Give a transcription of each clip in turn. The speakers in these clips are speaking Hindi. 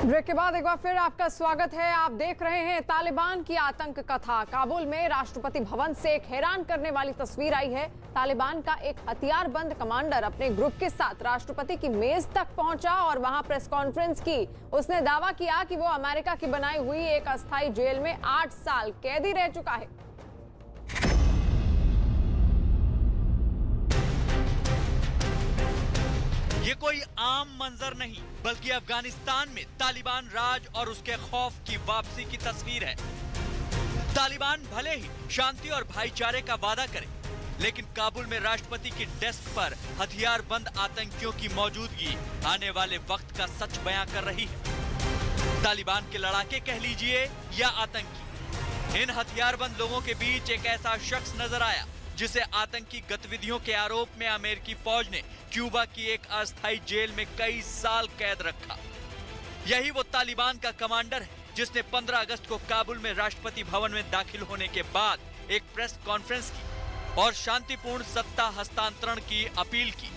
ब्रेक के बाद एक बार फिर आपका स्वागत है। आप देख रहे हैं तालिबान की आतंक कथा। काबुल में राष्ट्रपति भवन से एक हैरान करने वाली तस्वीर आई है। तालिबान का एक हथियारबंद कमांडर अपने ग्रुप के साथ राष्ट्रपति की मेज तक पहुंचा और वहां प्रेस कॉन्फ्रेंस की। उसने दावा किया कि वो अमेरिका की बनाई हुई एक अस्थायी जेल में 8 साल कैदी रह चुका है। ये कोई आम मंजर नहीं बल्कि अफगानिस्तान में तालिबान राज और उसके खौफ की वापसी की तस्वीर है। तालिबान भले ही शांति और भाईचारे का वादा करे, लेकिन काबुल में राष्ट्रपति की डेस्क पर हथियारबंद आतंकियों की मौजूदगी आने वाले वक्त का सच बयां कर रही है। तालिबान के लड़ाके कह लीजिए या आतंकी, इन हथियारबंद लोगों के बीच एक ऐसा शख्स नजर आया जिसे आतंकी गतिविधियों के आरोप में अमेरिकी फौज ने क्यूबा की एक अस्थायी जेल में कई साल कैद रखा। यही वो तालिबान का कमांडर है जिसने 15 अगस्त को काबुल में राष्ट्रपति भवन में दाखिल होने के बाद एक प्रेस कॉन्फ्रेंस की और शांतिपूर्ण सत्ता हस्तांतरण की अपील की।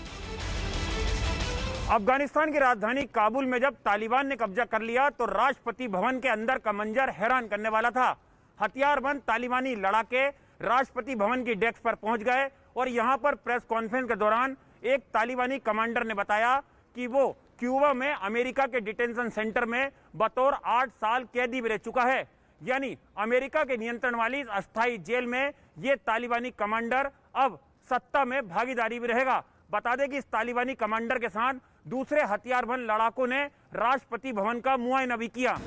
अफगानिस्तान की राजधानी काबुल में जब तालिबान ने कब्जा कर लिया तो राष्ट्रपति भवन के अंदर का मंजर हैरान करने वाला था। हथियारबंद तालिबानी लड़ाके राष्ट्रपति भवन की डेस्क पर पहुंच गए और यहां पर प्रेस कॉन्फ्रेंस के दौरान एक तालिबानी कमांडर ने बताया कि वो क्यूबा में अमेरिका के डिटेंशन सेंटर में बतौर 8 साल कैदी रह चुका है। यानी अमेरिका के नियंत्रण वाली इस अस्थायी जेल में ये तालिबानी कमांडर अब सत्ता में भागीदारी भी रहेगा। बता दें कि इस तालिबानी कमांडर के साथ दूसरे हथियारबंद लड़ाकों ने राष्ट्रपति भवन का मुआयना भी किया।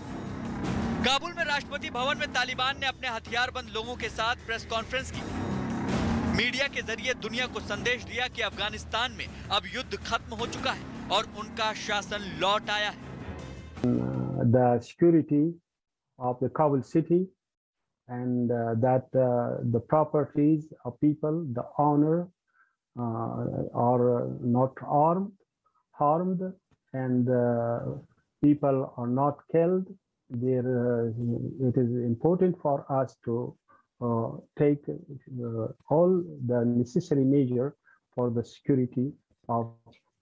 काबुल में राष्ट्रपति भवन में तालिबान ने अपने हथियारबंद लोगों के साथ प्रेस कॉन्फ्रेंस की। मीडिया के जरिए दुनिया को संदेश दिया कि अफगानिस्तान में अब युद्ध खत्म हो चुका है और उनका शासन लौट आया है। The security of the Kabul city and that the properties of people, the honor are not harmed and people are not killed. It is important for us to take all the necessary measure for the security of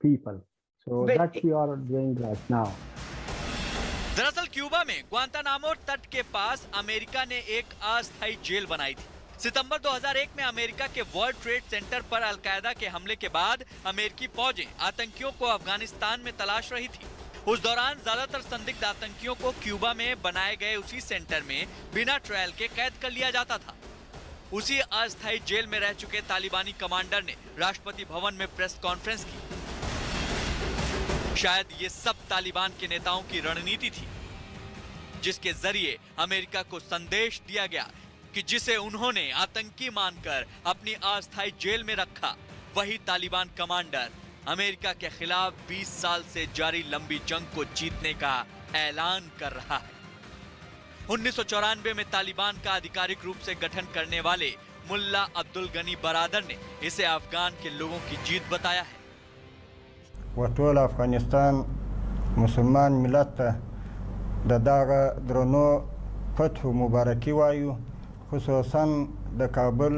people. So that we are doing right now. दरअसल क्यूबा में ग्वांतानामो तट के पास अमेरिका ने एक अस्थायी जेल बनाई थी। सितंबर 2001 में अमेरिका के वर्ल्ड ट्रेड सेंटर पर अलकायदा के हमले के बाद अमेरिकी फौजें आतंकियों को अफगानिस्तान में तलाश रही थी। उस दौरान ज्यादातर संदिग्ध आतंकियों को क्यूबा में बनाए गए उसी सेंटर में बिना ट्रायल के कैद कर लिया जाता था। उसी अस्थायी जेल में रह चुके तालिबानी कमांडर ने राष्ट्रपति भवन में प्रेस कॉन्फ्रेंस की। शायद ये सब तालिबान के नेताओं की रणनीति थी, जिसके जरिए अमेरिका को संदेश दिया गया कि जिसे उन्होंने आतंकी मानकर अपनी अस्थायी जेल में रखा, वही तालिबान कमांडर अमेरिका के खिलाफ 20 साल से जारी लंबी जंग को जीतने का ऐलान कर रहा है। 1994 में तालिबान का आधिकारिक रूप से गठन करने वाले मुल्ला अब्दुल गनी बरादर ने इसे अफगान के लोगों की जीत बताया है। वटोल अफगानिस्तान मुसलमान मिलत दागा द्रोनो फतह मुबारकी वायु, खुसूसन द काबुल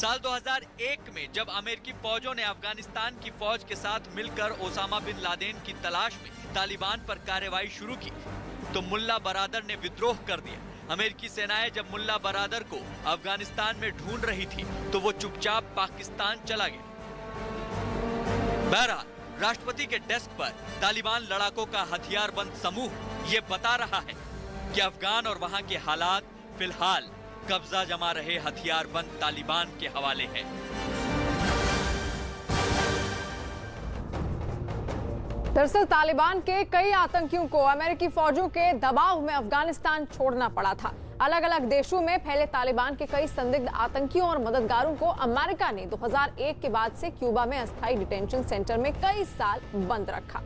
साल 2001 में जब अमेरिकी फौजों ने अफगानिस्तान की फौज के साथ मिलकर ओसामा बिन लादेन की तलाश में तालिबान पर कार्रवाई शुरू की तो मुल्ला बरादर ने विद्रोह कर दिया। अमेरिकी सेनाएं जब मुल्ला बरादर को अफगानिस्तान में ढूंढ रही थी तो वो चुपचाप पाकिस्तान चला गया। बहरहाल राष्ट्रपति के डेस्क पर तालिबान लड़ाकों का हथियारबंद समूह ये बता रहा है कि अफगान और वहां के हालात फिलहाल कब्जा जमा रहे हथियारबंद तालिबान के हवाले है। दरअसल तालिबान के कई आतंकियों को अमेरिकी फौजों के दबाव में अफगानिस्तान छोड़ना पड़ा था। अलग अलग देशों में फैले तालिबान के कई संदिग्ध आतंकियों और मददगारों को अमेरिका ने 2001 के बाद से क्यूबा में अस्थायी डिटेंशन सेंटर में कई साल बंद रखा।